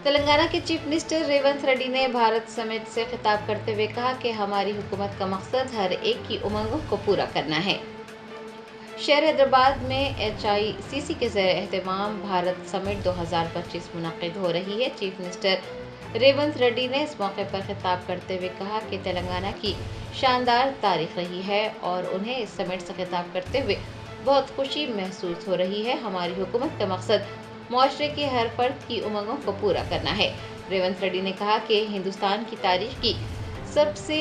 تلنگانہ کے chief minister Revanth Reddy نے بھارت سمٹ سے خطاب کرتے ہوئے کہا کہ ہماری حکومت کا مقصد ہر ایک کی امنگوں کو پورا کرنا ہے۔ شہر حیدرآباد میں HICC کے زیر اہتمام بھارت سمٹ 2025 منعقد ہو رہی ہے۔ چیف منسٹر ریونت ریڈی نے اس موقع پر خطاب کرتے ہوئے کہا کہ تلنگانہ کی شاندار تاریخ رہی ہے اور انہیں اس سمٹ سے خطاب کرتے ہوئے بہت خوشی محسوس ہو رہی ہے۔ ہماری حکومت کا مقصد معاشرے کے ہر فرد کی امنگوں کو پورا کرنا ہے۔ ریونت ریڈی نے کہا کہ ہندوستان کی تاریخ کی سب سے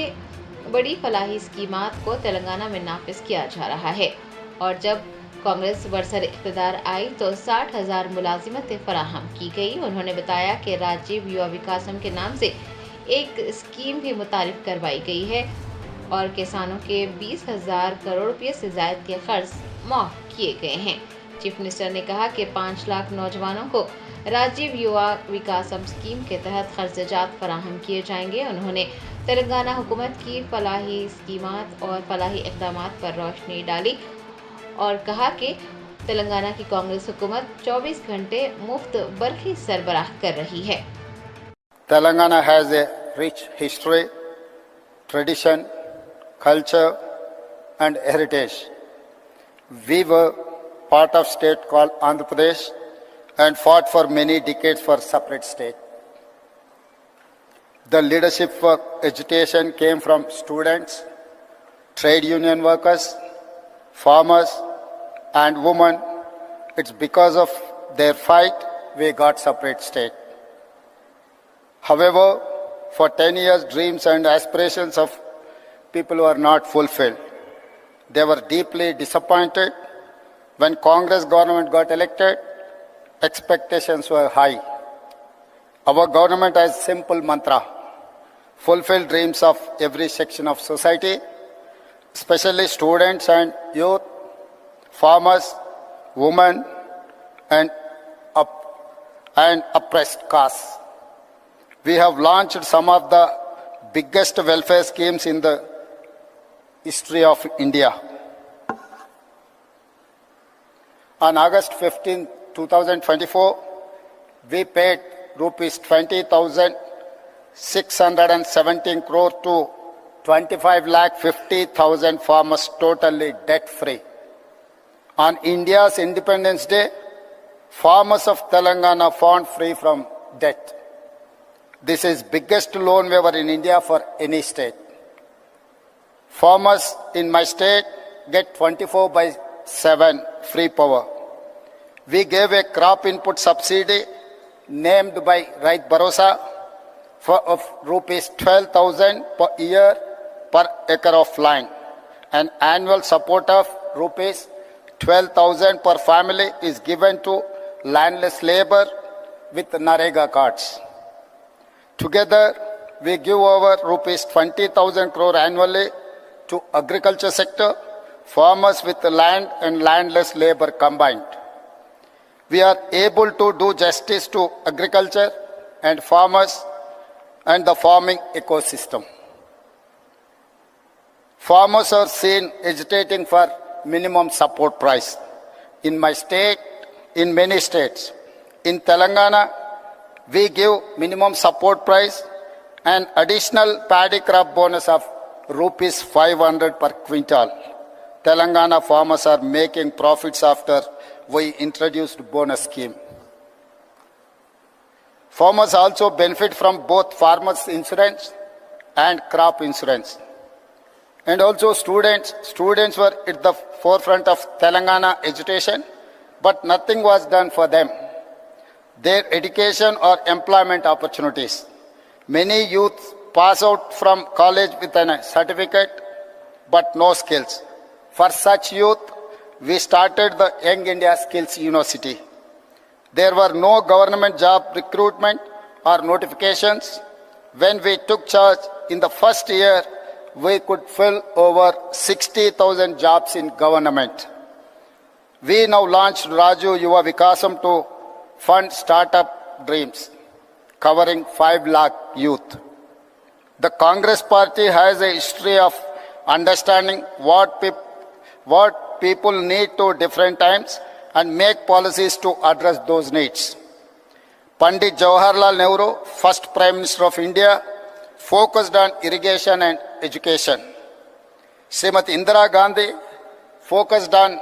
بڑی فلاحی اسکیمات کو تلنگانہ میں نافذ کیا جا رہا ہے اور جب کانگریس برسر اقتدار آئی تو 60,000 ملازمتیں فراہم کی گئی۔ انہوں نے بتایا کہ راجیو یوا وکاسم کے نام سے ایک اسکیم بھی متعارف کروائی گئی ہے اور کسانوں کے 20,000 کروڑ روپے سے زائد کے قرض معاف کیے گئے ہیں۔ چیف منسٹر نے کہا کہ 5 لاکھ نوجوانوں کو راجیو یوا وکاسم اسکیم کے تحت قرض جات فراہم کیے جائیں گے۔ انہوں نے تلنگانہ حکومت کی فلاحی اسکیمات اور فلاحی اقدامات پر روشنی ڈالی اور کہا کہ تلنگانہ کی کانگریس حکومت 24 گھنٹے مفت برقی سربراہ کر رہی ہے۔ Telangana has a rich history, tradition, culture and heritage. We were part of state called Andhra Pradesh and fought for many decades for separate state. The leadership for agitation came from students, trade union workers, farmers and women. It's because of their fight we got separate state. However, for 10 years, dreams and aspirations of people were not fulfilled. They were deeply disappointed. When Congress government got elected, expectations were high. Our government has a simple mantra: fulfill dreams of every section of society, especially students and youth, farmers, women, and oppressed castes. We have launched some of the biggest welfare schemes in the history of India. On August 15, 2024, we paid rupees 20,617 crore to 25,50,000 farmers totally debt-free. On India's Independence Day, farmers of Telangana found free from debt. This is biggest loan waiver in India for any state. Farmers in my state get 24/7 free power. We gave a crop input subsidy named by Rait Bharosa of rupees 12,000 per year per acre of land. An annual support of rupees 12,000 per family is given to landless labor with Narega cards. Together, we give over rupees 20,000 crore annually to agriculture sector, farmers with land and landless labor combined. We are able to do justice to agriculture and farmers and the farming ecosystem. Farmers are seen agitating for minimum support price. In my state, in many states, in Telangana, we give minimum support price and additional paddy crop bonus of rupees 500 per quintal. Telangana farmers are making profits after we introduced bonus scheme. Farmers also benefit from both farmers insurance and crop insurance. And also students were at the forefront of Telangana education, but nothing was done for them. Their education or employment opportunities. Many youth pass out from college with a certificate but no skills. For such youth, we started the Young India Skills University. There were no government job recruitment or notifications. When we took charge in the first year, we could fill over 60,000 jobs in government. We now launched Raju Yuva Vikasam to fund startup dreams, covering 5 lakh youth. The Congress party has a history of understanding what people need to different times and make policies to address those needs. Pandit Jawaharlal Nehru, first Prime Minister of India, focused on irrigation and education. Srimati Indira Gandhi focused on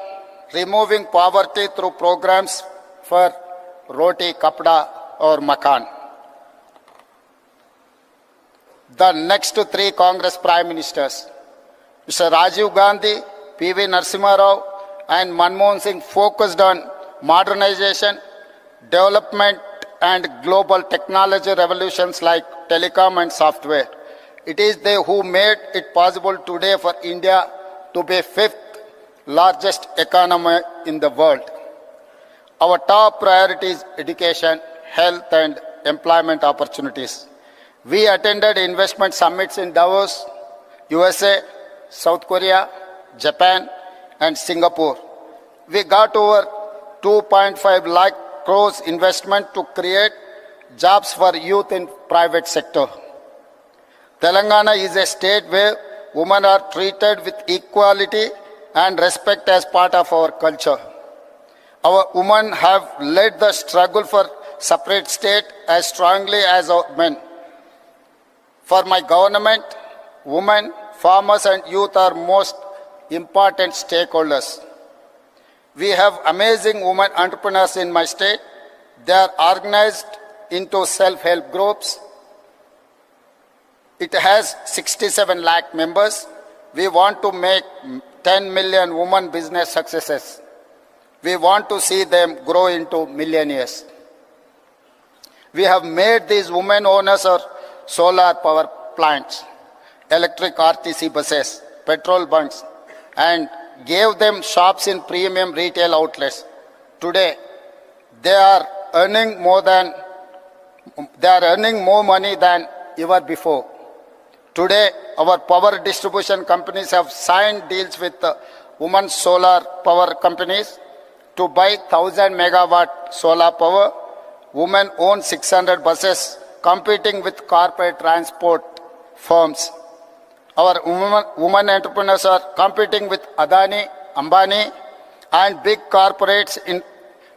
removing poverty through programs for roti, kapda or makan. The next three Congress Prime Ministers, Mr. Rajiv Gandhi, P.V. Narasimha Rao and Manmohan Singh focused on modernization, development and global technology revolutions like telecom and software. It is they who made it possible today for India to be fifth largest economy in the world. Our top priority is education, health and employment opportunities. We attended investment summits in Davos, USA, South Korea, Japan and Singapore. We got over 2.5 lakh crores investment to create jobs for youth in private sector. Telangana is a state where women are treated with equality and respect as part of our culture. Our women have led the struggle for separate state as strongly as our men. For my government, women, farmers and youth are most important stakeholders. We have amazing women entrepreneurs in my state. They are organized into self-help groups. It has 67 lakh members. We want to make 10 million women business successes. We want to see them grow into millionaires. We have made these women owners of solar power plants, electric RTC buses, petrol bunks, and gave them shops in premium retail outlets. Today, they are earning more money than ever before. Today, our power distribution companies have signed deals with women solar power companies to buy 1,000 megawatt solar power. Women own 600 buses, competing with corporate transport firms. Our women entrepreneurs are competing with Adani, Ambani, and big corporates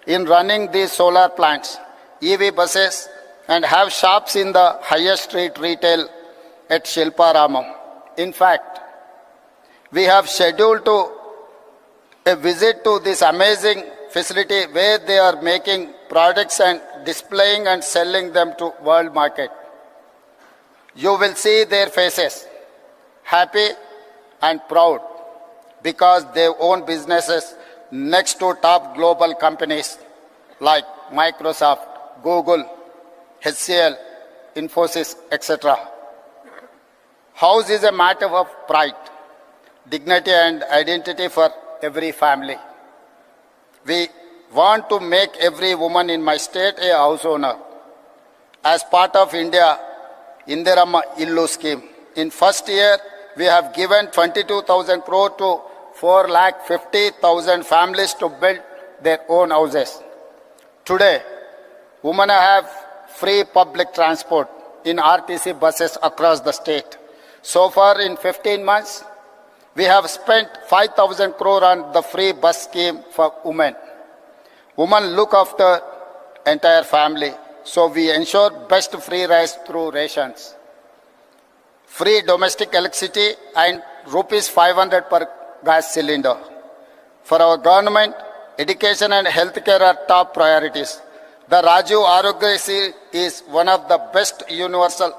in running these solar plants, EV buses, and have shops in the highest street retail at Shilparamam. In fact, we have scheduled a visit to this amazing facility where they are making products and displaying and selling them to world market. You will see their faces, happy and proud, because they own businesses next to top global companies like Microsoft, Google, HCL, Infosys, etc. House is a matter of pride, dignity and identity for every family. We want to make every woman in my state a house owner. As part of India Indirama Illu scheme, in first year we have given 22,000 crore to 4,50,000 families to build their own houses. Today, women have free public transport in RTC buses across the state. So far in 15 months, we have spent 5,000 crore on the free bus scheme for women. Women look after entire family, so we ensure best free rice through rations. Free domestic electricity and rupees 500 per gas cylinder. For our government, education and healthcare are top priorities. The Rajiv Arogyasri is one of the best universal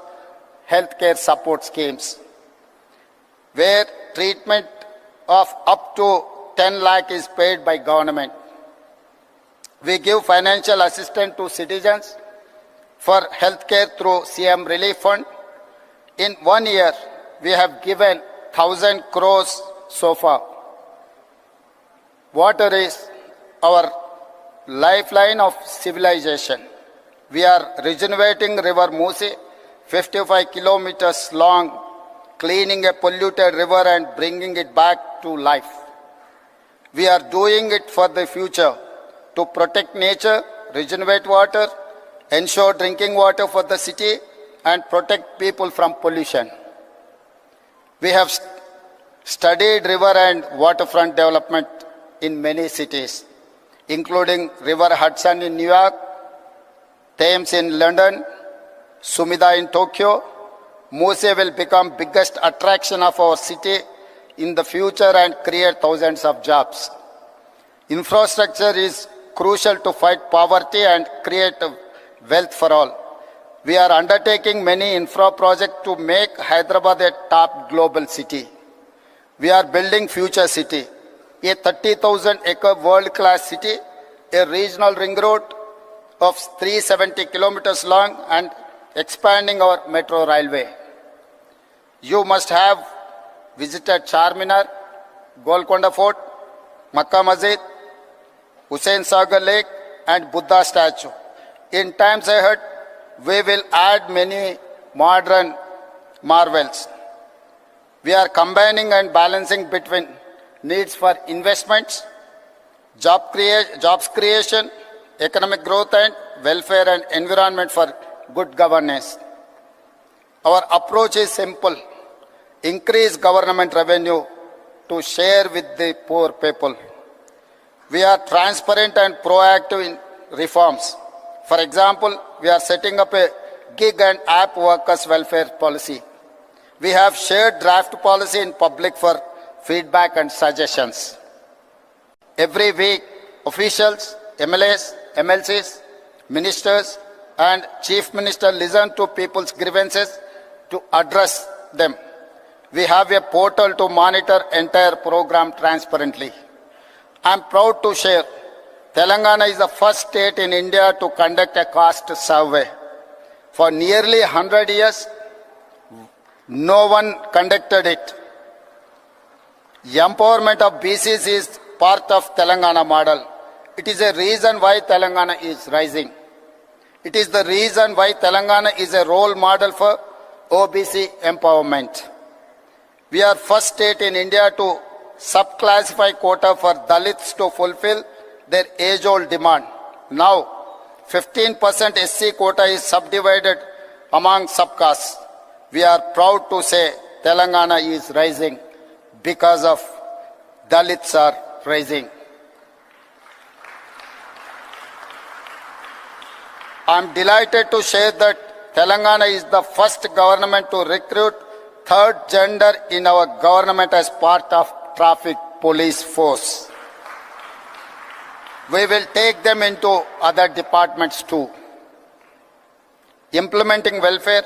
healthcare support schemes, where treatment of up to 10 lakh is paid by government. We give financial assistance to citizens for healthcare through CM Relief Fund. In 1 year, we have given 1,000 crores so far. Water is our lifeline of civilization. We are regenerating River Musi, 55 kilometers long, cleaning a polluted river and bringing it back to life. We are doing it for the future to protect nature, regenerate water, ensure drinking water for the city, and protect people from pollution. We have studied river and waterfront development in many cities, including River Hudson in New York, Thames in London, Sumida in Tokyo, Muse will become biggest attraction of our city in the future and create thousands of jobs. Infrastructure is crucial to fight poverty and create wealth for all. We are undertaking many infra projects to make Hyderabad a top global city. We are building future city, a 30,000-acre world-class city, a regional ring road of 370 kilometers long and expanding our metro railway. You must have visited Charminar, Golconda Fort, Makkah Masjid, Hussain Sagar Lake and Buddha statue. In times ahead, we will add many modern marvels. We are combining and balancing between needs for investments, jobs creation, economic growth and welfare and environment for good governance. Our approach is simple. Increase government revenue to share with the poor people. We are transparent and proactive in reforms. For example, we are setting up a gig and app workers welfare policy. We have shared draft policy in public for feedback and suggestions. Every week, officials, MLAs, MLCs, ministers and chief minister listen to people's grievances to address them. We have a portal to monitor entire program transparently. I am proud to share Telangana is the first state in India to conduct a caste survey. For nearly 100 years, no one conducted it. The empowerment of BCs is part of Telangana model. It is a reason why Telangana is rising. It is the reason why Telangana is a role model for OBC empowerment. We are first state in India to subclassify quota for Dalits to fulfill their age-old demand. Now, 15% SC quota is subdivided among subcastes. We are proud to say Telangana is rising because of Dalits are rising. I am delighted to share that Telangana is the first government to recruit third gender in our government as part of traffic police force. We will take them into other departments too. Implementing welfare,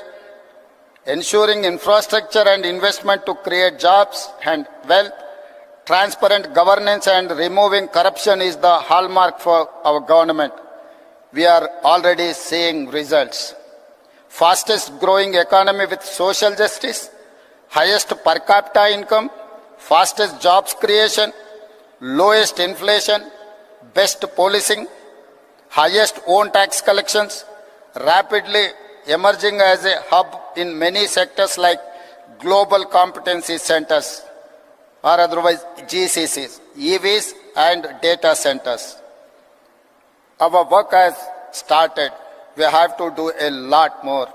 ensuring infrastructure and investment to create jobs and wealth, transparent governance and removing corruption is the hallmark for our government. We are already seeing results. Fastest growing economy with social justice, highest per capita income, fastest jobs creation, lowest inflation, best policing, highest own tax collections, rapidly emerging as a hub in many sectors like global competency centers or otherwise GCCs, EVs and data centers. Our work has started. We have to do a lot more.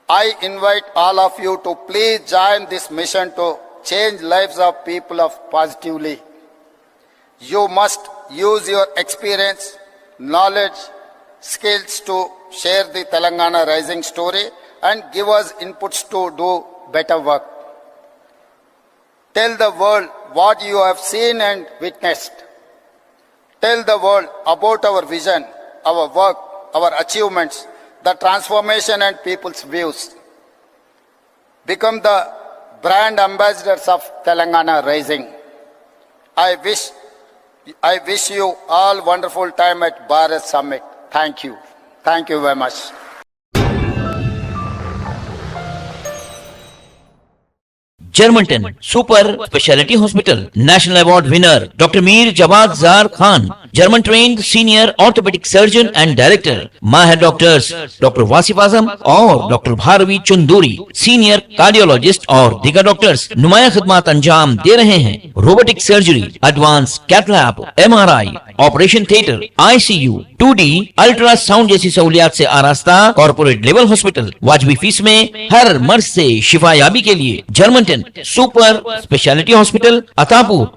I invite all of you to please join this mission to change lives of people positively. You must use your experience, knowledge, skills to share the Telangana rising story and give us inputs to do better work. Tell the world what you have seen and witnessed. Tell the world about our vision, our work, our achievements, the transformation and people's views. Become the brand ambassadors of Telangana Rising. I wish you all wonderful time at Bharat Summit. Thank you. Thank you very much. Germantown Super Speciality Hospital National Award winner Dr. Mir Jawad Zar Khan, German trained senior orthopedic surgeon and director, Mahir doctors Dr. Wasif Azam और Dr. Bharvi Chunduri, senior cardiologist और दिगर doctors नुमाया खिदमत अंजाम दे रहे हैं. Robotic surgery, advance cath lab, MRI, operation theatre, ICU, 2D ultrasound जैसी सहूलियात से आरास्ता कॉर्पोरेट लेवल हॉस्पिटल. वाजबी फीस में हर मर्ज से शिफायाबी के लिए Germanten super speciality hospital, Attapur,